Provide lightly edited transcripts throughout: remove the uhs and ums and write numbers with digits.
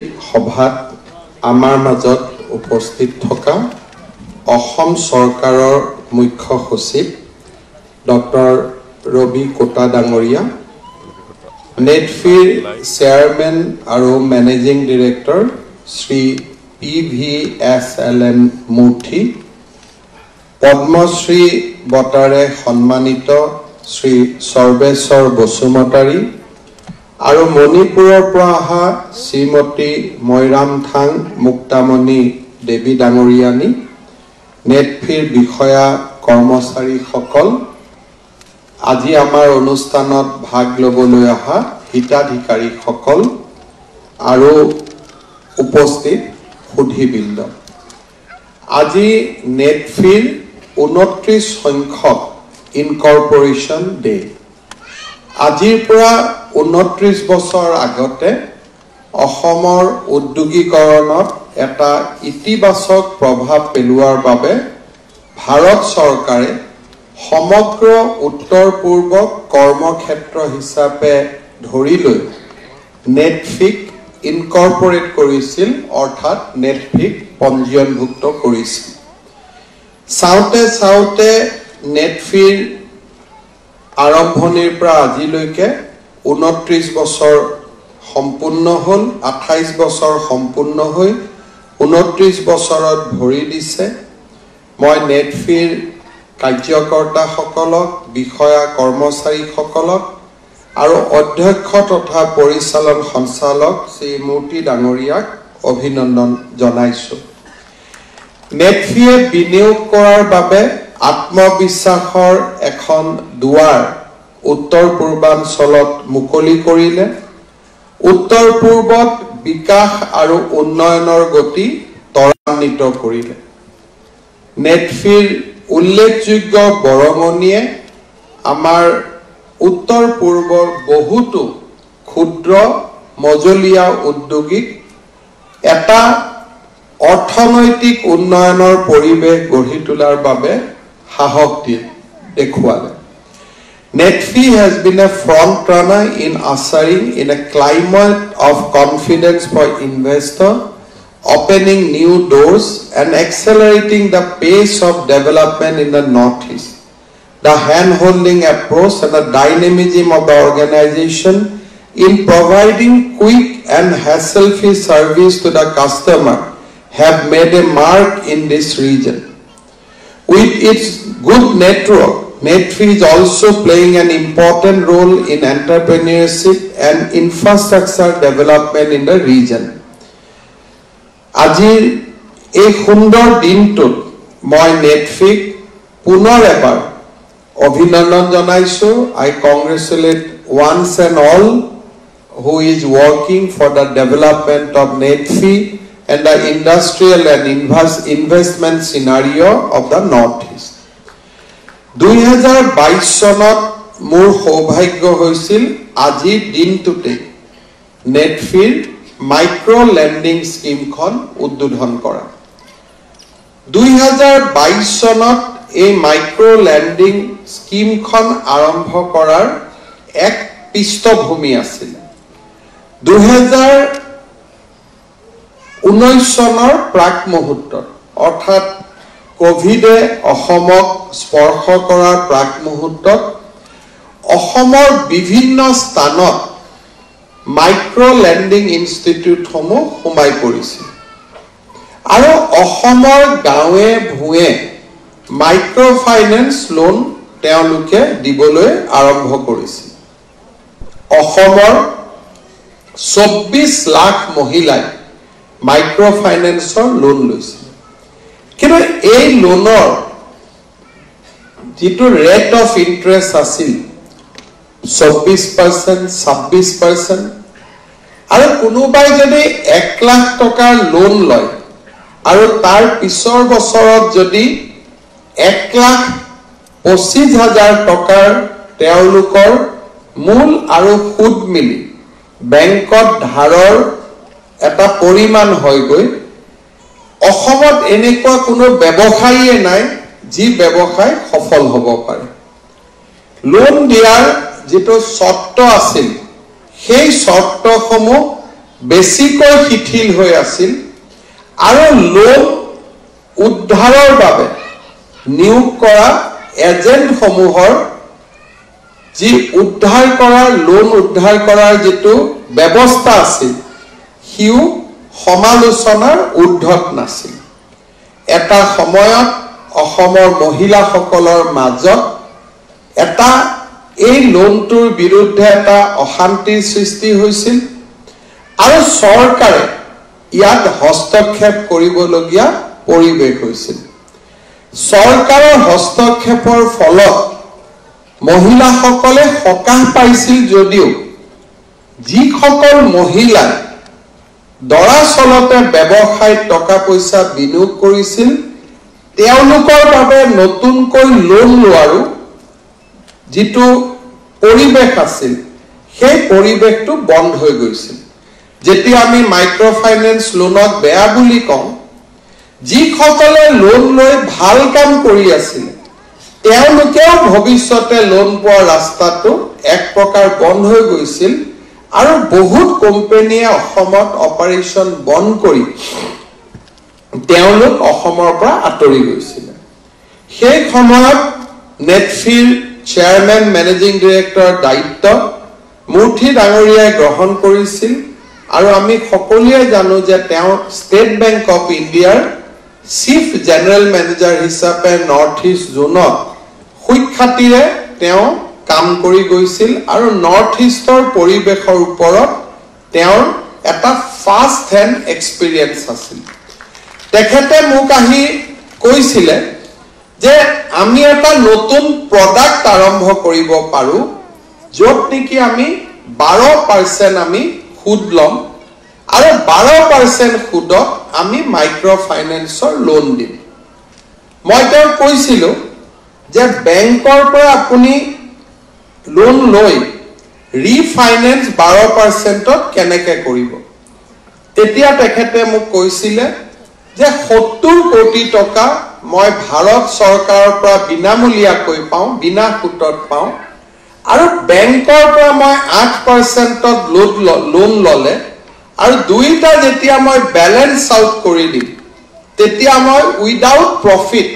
সভাত আমাৰ মাজত উপস্থিত থকা অসম চৰকাৰৰ মুখ্য সচিব ডক্টৰ ৰবি কোটা ডাঙৰীয়া, নেটফিৰ চেয়াৰমেন আৰু মেনেজিং ডিৰেক্টৰ শ্ৰী PVSLN মূৰ্তি, পদ্মশ্ৰী বঁটাৰে সন্মানিত শ্ৰী সৰ্বেশ্বৰ বসুমতাৰী আৰু মণিপুৰৰ পৰা অহা শ্ৰীমতী মৈৰামথাং মুক্তামণি দেৱী ডাঙৰীয়ানী, নেটফিৰ বিষয়া কৰ্মচাৰীসকল, আজি আমাৰ অনুষ্ঠানত ভাগ ল'বলৈ অহা হিতাধিকাৰীসকল আৰু উপস্থিত সুধীবৃন্দ, আজি নেটফিৰ 29 সংখ্যক ইনকৰ্পৰেশ্যন ডে। আজিৰ পৰা 29 বছৰ আগতে অসমৰ উদ্যোগীকৰণত এটা ইতিবাচক প্ৰভাৱ পেলোৱাৰ বাবে ভাৰত চৰকাৰে সমগ্ৰ উত্তৰ পূৰ্বক কৰ্মক্ষেত্ৰ হিচাপে ধৰি লৈ নেটফিক ইনকৰ্পৰেট কৰিছিল, অৰ্থাৎ নেটফিক পঞ্জীয়নভুক্ত কৰিছিল। চাওঁতে চাওঁতে নেটফিৰ আৰম্ভণিৰ পৰা আজিলৈকে 29 বছৰ সম্পূৰ্ণ হ'ল, 28 বছৰ সম্পূৰ্ণ হৈ 29 বছৰত ভৰি দিছে। মই নেটফিৰ কাৰ্যকৰ্তাসকলক, বিষয়া কৰ্মচাৰীসকলক আৰু অধ্যক্ষ তথা পৰিচালন সঞ্চালক শ্ৰী মূৰ্তি ডাঙৰীয়াক অভিনন্দন জনাইছোঁ। নেটফিয়ে বিনিয়োগ কৰাৰ বাবে আত্মবিশ্বাসৰ এখন দুৱাৰ উত্তৰ পূৰ্বাঞ্চলত মুকলি কৰিলে, উত্তৰ পূৰ্বত বিকাশ আৰু উন্নয়নৰ গতি ত্বৰান্বিত কৰিলে। নেটফিৰ উল্লেখযোগ্য বৰঙণিয়ে আমাৰ উত্তৰ পূৰ্বৰ বহুতো ক্ষুদ্ৰ মজলীয়া উদ্যোগীক এটা অৰ্থনৈতিক উন্নয়নৰ পৰিৱেশ গঢ়ি তোলাৰ বাবে সাহস দেখুৱালে। Netfi has been a front runner in ushering in a climate of confidence for investors, opening new doors and accelerating the pace of development in the Northeast. The hand-holding approach and the dynamism of the organization in providing quick and hassle-free service to the customer have made a mark in this region. With its good network, Netfi is also playing an important role in entrepreneurship and infrastructure development in the region. Ajir এই সুন্দৰ দিনটোত মই নেটফিক পুনৰ এবাৰ অভিনন্দন জনাইছোঁ। I congratulate once and all who is working for the development of Netfi and the industrial and investment scenario of the Northeast. 2022 চনত মোৰ সৌভাগ্য হৈছিল আজিৰ দিনটোতে নেটফিৰ মাইক্ৰ লেণ্ডিং স্কিমখন উদ্বোধন কৰা। 2022 চনত এই মাইক্ৰ লেণ্ডিং স্কিমখন আৰম্ভ কৰাৰ এক পৃষ্ঠভূমি আছিল। 2019 চনৰ প্ৰাক মুহূৰ্তত, অৰ্থাৎ কোভিডে অসমক স্পৰ্শ কৰাৰ প্ৰাক মুহূৰ্তত অসমৰ বিভিন্ন স্থানত মাইক্ৰ লেণ্ডিং ইনষ্টিটিউটসমূহ সোমাই পৰিছিল আৰু অসমৰ গাঁৱে ভূঞে মাইক্ৰ ফাইনেন্স লোন তেওঁলোকে দিবলৈ আৰম্ভ কৰিছিল। অসমৰ 24 লাখ মহিলাই মাইক্ৰ ফাইনেন্সৰ লোন লৈছিল। কিন্তু এই লোনৰ যিটো ৰেট অফ ইণ্টাৰেষ্ট আছিল 24%, 26%, আৰু কোনোবাই যদি 1 লাখ টকাৰ লোন লয় আৰু তাৰ পিছৰ বছৰত যদি 1,25,000 টকাৰ তেওঁলোকৰ মূল আৰু সুদ মিলি বেংকত ধাৰৰ এটা পৰিমাণ হয়গৈ। অসমত এনেকুৱা কোনো ব্যৱসায়ীয়ে নাই যি ব্যৱসায় সফল হ'ব পাৰে। লোন দিয়াৰ যিটো চৰ্ত আছিল সেই চৰ্তসমূহ বেছিকৈ শিথিল হৈ আছিল আৰু লোন উদ্ধাৰৰ বাবে নিয়োগ কৰা এজেণ্টসমূহৰ যি উদ্ধাৰ কৰাৰ লোন উদ্ধাৰ কৰাৰ যেটো ব্যৱস্থা আছিল হিউ সমালোচনাৰ ঊৰ্ধ্বত নাছিল এটা সময়ত অসমৰ মহিলাসকলৰ মাজত এটা এই লোনটোৰ বিৰুদ্ধে এটা অশান্তিৰ সৃষ্টি হৈছিল আৰু চৰকাৰে ইয়াত হস্তক্ষেপ কৰিবলগীয়া পৰিৱেশ হৈছিল চৰকাৰৰ হস্তক্ষেপৰ ফলত মহিলাসকলে সকাহ পাইছিল যদিও যিসকল মহিলাই দৰাচলতে ব্যৱসায়ত টকা পইচা বিনিয়োগ কৰিছিল তেওঁলোকৰ বাবে নতুনকৈ লোন লোৱাৰো যিটো পৰিৱেশ আছিল সেই পৰিৱেশটো বন্ধ হৈ গৈছিল যেতিয়া আমি মাইক্ৰ ফাইনেন্স লোনক বেয়া বুলি কওঁ যিসকলে লোন লৈ ভাল কাম কৰি আছিল তেওঁলোকেও ভৱিষ্যতে লোন পোৱাৰ ৰাস্তাটো এক প্ৰকাৰ বন্ধ হৈ গৈছিল আৰু বহুত কোম্পানীয়ে অসমত অপাৰেচন বন্ধ কৰি তেওঁলোক অসমৰ পৰা আঁতৰি গৈছিল সেই সময়ত নেটফিৰ চেয়াৰমেন মেনেজিং ডাইৰেক্টৰ দায়িত্ব মূৰ্তি ডাঙৰীয়াই গ্ৰহণ কৰিছিল আৰু আমি সকলোৱে জানো যে তেওঁ ষ্টেট বেংক অফ ইণ্ডিয়াৰ চিফ জেনেৰেল মেনেজাৰ হিচাপে নৰ্থ ইষ্ট জোনত সুখ্যাতিৰে তেওঁ কাম কৰি গৈছিল আৰু নৰ্থ ইষ্টৰ পৰিৱেশৰ ওপৰত তেওঁৰ এটা ফাৰ্ষ্ট হেণ্ড এক্সপিৰিয়েন্স আছিল তেখেতে মোক আহি কৈছিলে যে আমি এটা নতুন প্ৰডাক্ট আৰম্ভ কৰিব পাৰো য'ত নেকি আমি 12% আমি সুদ লম আৰু 12% সুদত আমি মাইক্ৰ ফাইনেন্সৰ লোন দিম মই তেওঁক কৈছিলো যে বেংকৰ পৰা আপুনি লোন লৈ ৰিফাইনেন্স 12%ত কেনেকৈ কৰিব তেতিয়া তেখেতে মোক কৈছিলে যে 70 কোটি টকা মই ভাৰত চৰকাৰৰ পৰা বিনামূলীয়াকৈ পাওঁ বিনা সুতত পাওঁ আৰু বেংকৰ পৰা মই 8%ত লোন ললে আৰু দুইটা যেতিয়া মই বেলেন্স আউট কৰি দিম তেতিয়া মই উইদাউট প্ৰফিট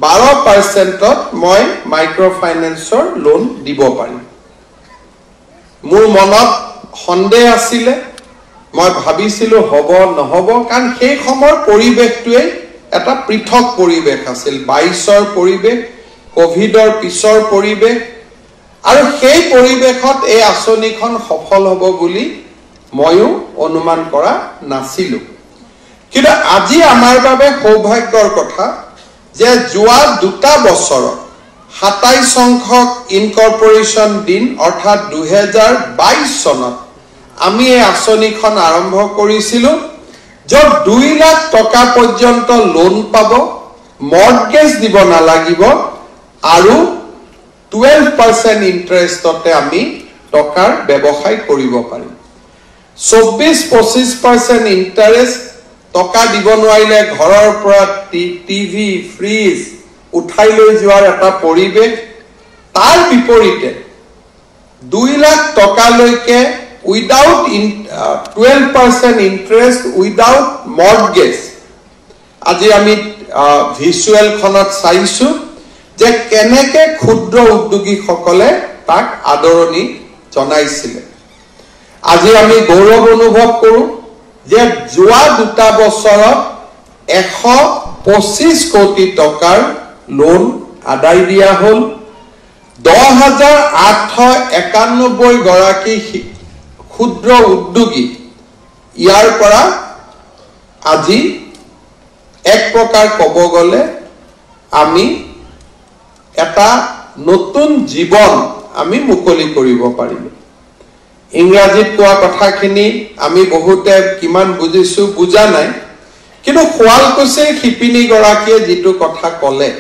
12%ত মই মাইক্ৰ ফাইনেন্সৰ লোন দিব পাৰিম মোৰ মনত সন্দেহ আছিল মই ভাবিছিলো হ'ব নহব কাৰণ সেই সময়ৰ পৰিৱেশটোৱে এটা পৃথক পৰিৱেশ আছিল 22ৰ পৰিৱেশ কোভিডৰ পিছৰ পৰিৱেশ আৰু সেই পৰিৱেশত এই আঁচনিখন সফল হ'ব বুলি ময়ো অনুমান কৰা নাছিলো কিন্তু আজি আমাৰ বাবে সৌভাগ্যৰ কথা যে যোৱা দুটা বছৰত 27 সংখ্যক ইনকৰ্পোৰেচন দিন অৰ্থাৎ 2022 চনত আমি এই আঁচনিখন আৰম্ভ কৰিছিলো য'ত 2 লাখ টকা পৰ্যন্ত লোন পাব মৰ্টগেজ দিব নালাগিব আৰু 12% ইন্টাৰেষ্টতে আমি টকাৰ ব্যৱসায় কৰিব পাৰিম 24-25% ইন্টাৰেষ্ট টকা দিব নোৱাৰিলে ঘৰৰ পৰা টিভি ফ্ৰিজ উঠাই লৈ যোৱাৰ এটা পৰিৱেশ তাৰ বিপৰীতে 2 লাখ টকা লৈকে উইদাউট 12% ইন্টাৰেষ্ট উইদাউট মৰ্টগেজ আজি আমি ভিজুৱেল খনত চাইছো যে কেনেকে ক্ষুদ্ৰ উদ্যোগীসকলে তাক আদৰণি জনাইছিল আজি আমি গৌৰৱ অনুভৱ কৰো যে যোৱা দুটা বছৰত 125 কোটি টকাৰ লোন আদায় দিয়া হল 10,891 গৰাকী ক্ষুদ্ৰ উদ্যোগী ইয়াৰ পৰা আজি এক প্ৰকাৰ ক'ব গলে আমি এটা নতুন জীৱন আমি মুকলি কৰিব পাৰিম ইংৰাজীত কোৱা কথাখিনি আমি বহুতে কিমান বুজিছো বুজা নাই কিন্তু শুৱালকুছিৰ শিপিনী গৰাকীয়ে যেটো কথা ক'লে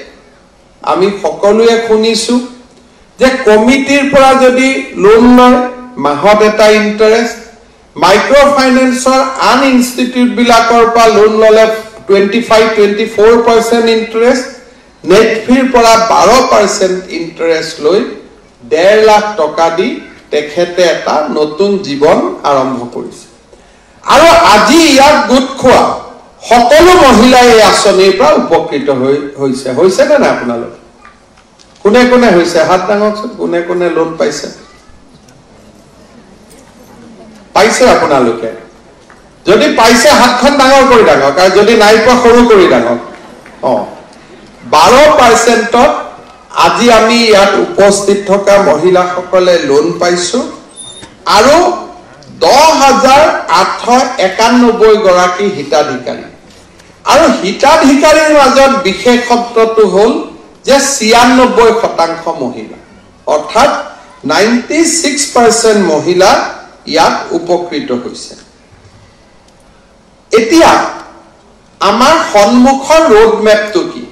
আমি সকলোৱে শুনিছো যে কমিটিৰ পৰা যদি লোন লয় মাহত এটা ইন্টাৰেষ্ট মাইক্ৰ ফাইনেন্সৰ আন ইনষ্টিটিউট বিলাকৰ পৰা লোন ললে 25-24% ইন্টাৰেষ্ট নেটফিৰ পৰা 12% ইন্টাৰেষ্ট লৈ 1.5 লাখ টকা দি তেখেতে এটা নতুন জীৱন আৰম্ভ কৰিছে আৰু আজি ইয়াত গোট খোৱা সকলো মহিলাই এই আঁচনিৰ পৰা উপকৃত হৈছে নে নাই আপোনালোক কোনে কোনে হৈছে হাত দাঙকচোন কোনে কোনে লোন পাইছে আপোনালোকে যদি পাইছে হাতখন ডাঙৰ কৰি ডাঙক আৰু যদি নাই পোৱা সৰু কৰি ডাঙক 12% আজি আমি ইয়াত উপস্থিত থকা মহিলাসকলে লোন পাইছো আৰু 10,891 গৰাকী হিতাধিকাৰী আৰু হিতাধিকাৰীৰ মাজত বিশেষত্বটো হ'ল যে 96% মহিলা অৰ্থাৎ 96% মহিলা ইয়াত উপকৃত হৈছে এতিয়া আমাৰ সন্মুখৰ ৰোড মেপটো কি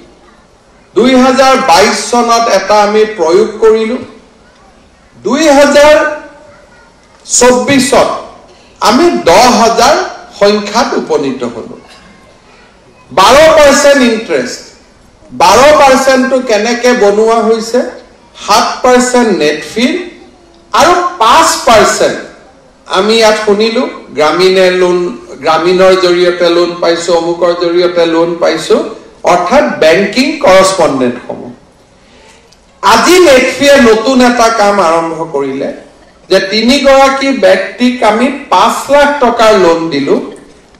2022 চনত এটা আমি প্ৰয়োগ কৰিলো 2024 আমি 10,000 সংখ্যাত উপনীত হলো 12% ইন্টাৰেস্ট 12% তো কেনেকে বনোৱা হৈছে 7% নেট ফি আৰু 5% আমি ইয়াত শুনিলো গ্ৰামীণৰ জৰিয়তে লোন পাইছো অমুকৰ জৰিয়তে লোন পাইছো অৰ্থাৎ বেংকিং কৰসপন্ডেন্ট সমূহ আজি নেট ফিয়ে নতুন এটা কাম আৰম্ভ কৰিলে যে 3 গৰাকী ব্যক্তিক আমি 5 লাখ টকাৰ লোন দিলো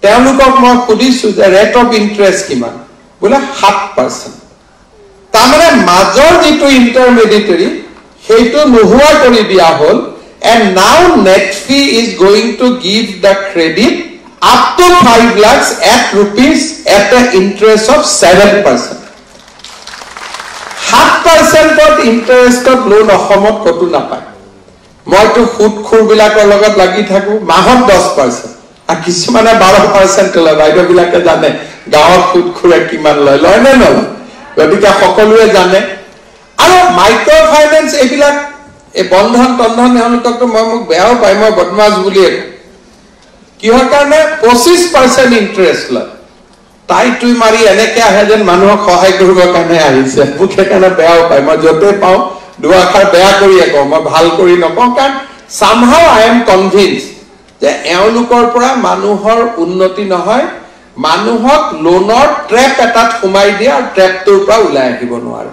তেওঁলোকক মই সুধিছো যে ৰেট অফ ইন্টাৰেস্ট কিমান বলে 7% তাৰমানে মাজৰ যেটো ইন্টাৰমিডিয়েটৰি সেইটো নোহোৱা কৰি দিয়া হ'ল and now Netfi is going to give the credit up to 5 lakhs at rupees at the interest of 7%. 7% of interest of loan অসমত কতো নাপায় মই তো খুৰ বিলাকৰ লগত লাগি থাকো মাহত 10% আৰু কিছুমানে 12% লয় বাইদেউ বিলাকে জানে গাঁৱত খুৰে কিমান লয় নে নলয় গতিকে সকলোৱে জানে আৰু মাইক্ৰ ফাইনেন্স এইবিলাক এই বন্ধন তেওঁলোককতো মোক বেয়াও পায় মই বদমাছ বুলিয়ে কিহৰ কাৰণে 25% ইন্টাৰেস্ট লয় তাই তুই মাৰি এনেকে আহে যেন মানুহক সহায় কৰিবৰ কাৰণে আহিছে বুকে কাৰণে বেয়াও পায় মই যতে পাও দুআখাৰ বেয়া কৰি কওঁ মই ভাল কৰি নকওঁ কাৰণ somehow I am convinced যে এওঁলোকৰ পৰা মানুহৰ উন্নতি নহয় মানুহক লোনৰ ট্ৰেপ এটাত সোমাই দিয়ে আৰু ট্ৰেপটোৰ পৰা ওলাই আহিব নোৱাৰে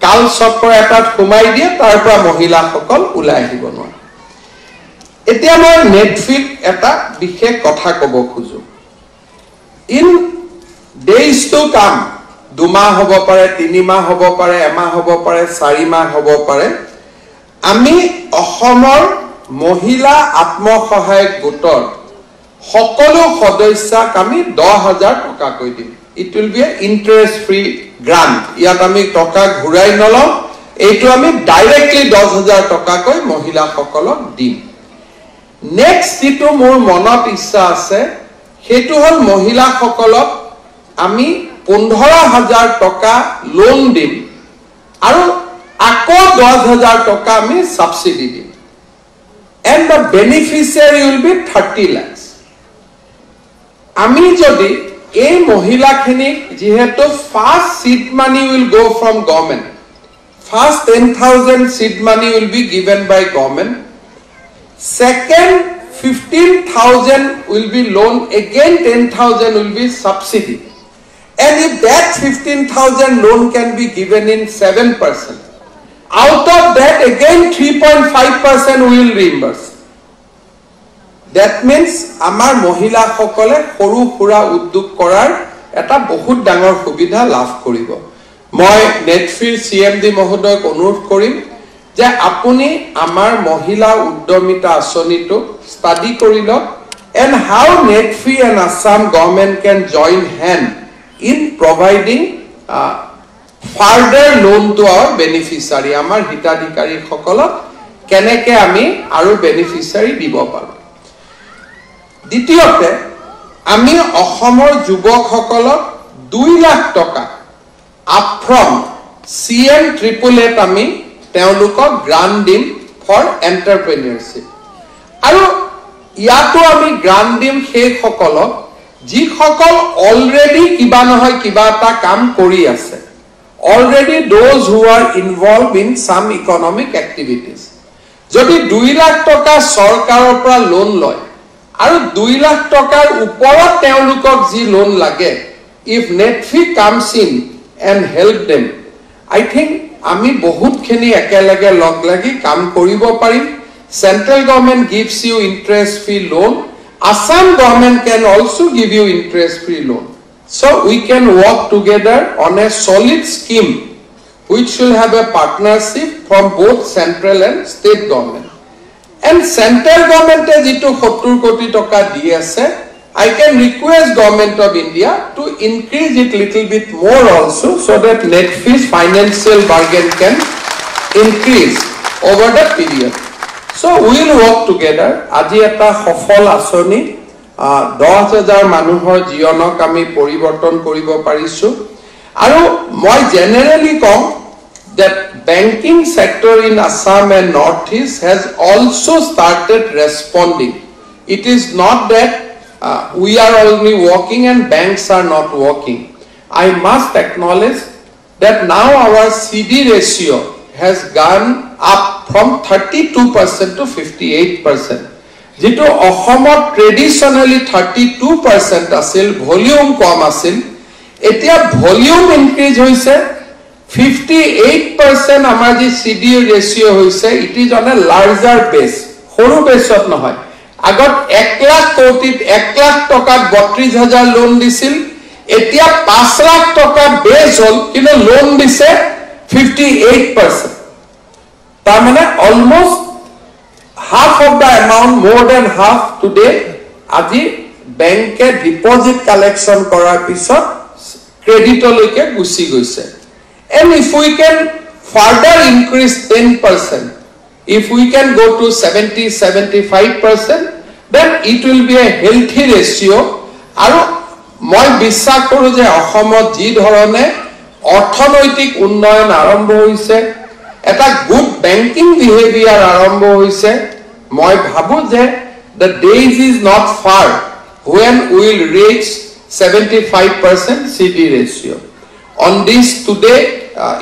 কাল চক্ৰ এটাত সোমাই দিয়ে তাৰ পৰা মহিলাসকল ওলাই আহিব নোৱাৰে এতিয়া মই নেটফিক এটা বিশেষ কথা ক'ব খুজো ইন ডেজ টু কাম 2 মাহ হ'ব পাৰে 3 মাহ হ'ব পাৰে 1 মাহ হ'ব পাৰে 4 মাহ হ'ব পাৰে আমি অসমৰ মহিলা আত্মসহায়ক গোটৰ সকলো সদস্যক আমি 10,000 টকা কৈ দিম it will be a interest free grant ইয়াত আমি টকা ঘুৰাই নলম এইটো আমি ডাইৰেক্টলি 10,000 টকা কৈ মহিলাসকলক দিম নেক্সট যেটো মোৰ মনত ইচ্ছা আছে হেতু হল মহিলাসকলক আমি 15,000 টকা লোন দিম আৰু আকৌ 10,000 টকা আমি সাবসিডি দিম and the beneficiary will be 30 lakhs আমি যদি এই মহিলাখিনিক যেহেতু first seed money will go from government first 10,000 seed money will be given by government second 15,000 will be loan again 10,000 will be subsidy and if that 15,000 loan can be given in 7% out of that again 3.5% we will reimburse that means আমাৰ মহিলা সকলে সৰু সুৰা উদ্যোগ কৰাৰ এটা বহুত ডাঙৰ সুবিধা লাভ কৰিব মই নেটফিৰ সিএমডি মহোদয়ক অনুৰোধ কৰিম যে আপুনি আমাৰ মহিলা উদ্যমিতা আঁচনিটো ষ্টাডি কৰি লওক and how Netfi and Assam government can join hand in providing further loan to our beneficiary আমাৰ হিতাধিকাৰী সকলক কেনেকে আমি আৰু বেনিফিচিয়াৰি দিব পাৰো দ্বিতীয়তে আমি অসমৰ যুৱকসকলক 2 লাখ টকা upfront CM AAA আমি তেওঁলোকক গ্ৰান্ট দিম ফৰ এন্টাৰপ্ৰেনিয়ৰশিপ আৰু ইয়াতো আমি গ্ৰান্ট দিম সেই সকলক যি সকল অলৰেডি কিবা নহয় কিবা এটা কাম কৰি আছে already those who are involved in some economic activities যদি 2 লাখ টকা সৰকাৰৰ পৰা লোন লয় আৰু 2 লাখ টকাৰ ওপৰত তেওঁলোকক যি লোন লাগে if Netfi comes in and help them I think আমি বহুতখিনি একেলগে লগ লাগি কাম কৰিব পাৰিম central government gives you interest free loan Assam government can also give you interest free loan so we can work together on a solid scheme which will have a partnership from both central and state government and central government jito 70 koti toka di ase I can request government of India to increase it little bit more also so that Netfi's financial bargain can increase over the period so we will work together aji eta sofol asoni 10000 manuhor jionok ami poriborton koribo parisu aru moi generally kom that banking sector in Assam and Northeast has also started responding it is not that we are only working and banks are not working I must acknowledge that now our CD ratio has gone up from 32% to 58% jito ahomot traditionally 32% asil volume kom asil etia volume increase hoise 58% amar ji CD ratio hoise it is on a larger base horu base ot nohoy agot 1 lakh kotit 1 lakh toka 32000 loan disil etia 5 lakh toka base hol kino loan dise 58% tamane almost half of the amount more than half today aji bank e deposit collection korar pisot credit loike gusi goise and if we can further increase 10% if we can go to 70-75% then it will be a healthy ratio aru moi biswas koru je ahomot ji dhorone orthonoitik unnoyon arambho hoise eta good banking behavior arambho hoise moi bhabu je the days is not far when we will reach 75% CD ratio on this today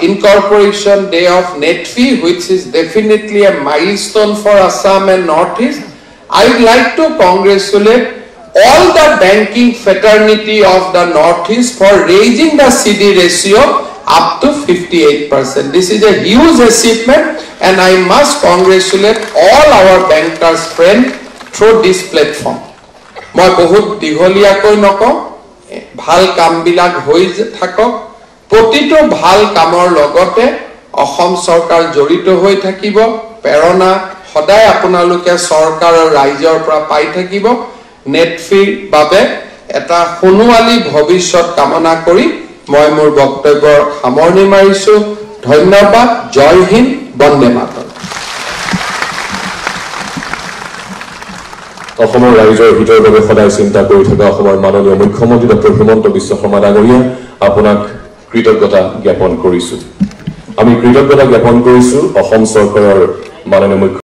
incorporation day of Netfi which is definitely a milestone for Assam and Northeast I would like to congratulate all the banking fraternity of the Northeast for raising the CD ratio up to 58%. This is a huge achievement and I must congratulate all our bankers friends through this platform. Moi bahut diholia koi noko bhal kam bilak hoi thakok protito bhal kamor logote Ahom sarkar jorito hoi thakibo perona সদায় আপোনালোকে সরকার আর ৰাইজৰ পৰা পাই থাকিব নেটফি বাবে এটা হনুৱালি ভৱিষ্যত কামনা কৰি মই মোৰ বক্তব্যৰ সামৰণি মাৰিছো ধন্যবাদ জয় হিন্দ বন্দে মাতৰম অসমৰ ৰাইজৰ হিতৰ বাবে সদায় চিন্তা কৰি থকা অসমৰ মাননীয় মুখ্যমন্ত্ৰী ডক্টৰ হিমন্ত বিশ্ব শৰ্মা ডাঙৰীয়া আপোনাক কৃতজ্ঞতা জ্ঞাপন কৰিছো আমি কৃতজ্ঞতা জ্ঞাপন কৰিছো অসম চৰকাৰৰ মাননীয়